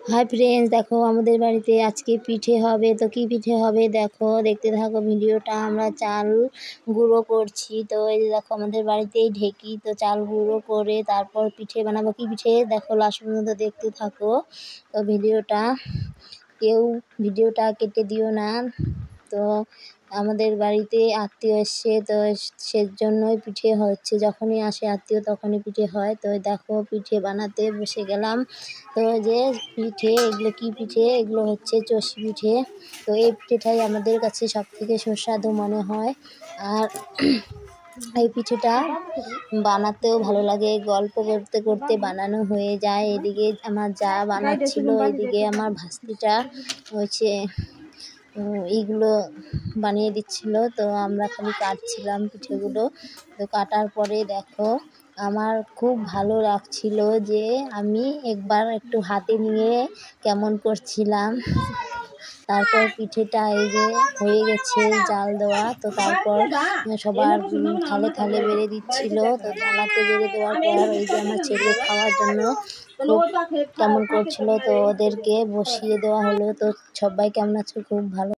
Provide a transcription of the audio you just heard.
Hi friends, देखो हमारे बाड़ीते आज के पिठे हबे तो कि पिठे हबे देखो देखते थाको भिडियोटा। आमरा चाल गुঁড়ো करछि तो এই যে দেখো আমাদের বাড়িতেই ঢেকি তো চাল গুঁড়ো করে তারপর পিঠে বানাবো। কি পিঠে দেখো লাস্ট পর্যন্ত দেখতে থাকো। তো ভিডিওটা কেটে দিও না। তো আমাদের বাড়িতে আত্মীয় এসছে তো সেজন্যই পিঠে হচ্ছে, যখনই আসে আত্মীয় তখনই পিঠে হয়। তো দেখো পিঠে বানাতে বসে গেলাম। তো যে পিঠে এগুলো কি পিঠে, এগুলো হচ্ছে চষি পিঠে। তো এই পিঠেটাই আমাদের কাছে সবথেকে সুস্বাদু মনে হয়। আর এই পিঠেটা বানাতেও ভালো লাগে, গল্প করতে করতে বানানো হয়ে যায়। এদিকে আমার যা বানাচ্ছিল, এদিকে আমার ভাস্তিটা হচ্ছে এইগুলো বানিয়ে দিচ্ছিল। তো আমরা খালি কাটছিলাম পিঠেগুলো। তো কাটার পরে দেখো আমার খুব ভালো লাগছিল যে আমি একবার একটু হাতে নিয়ে কেমন করছিলাম। তারপর পিঠেটা এই যে হয়ে গেছে জাল দেওয়া। তো তারপর সবার থালে থালে বেড়ে দিচ্ছিল। তো থালাতে বেড়ে দেওয়ার পর এই যে আমার ছেলে খাওয়ার জন্য খুব কেমন করছিল, তো ওদেরকে বসিয়ে দেওয়া হলো। তো সবাই কেমন আছো? খুব ভালো।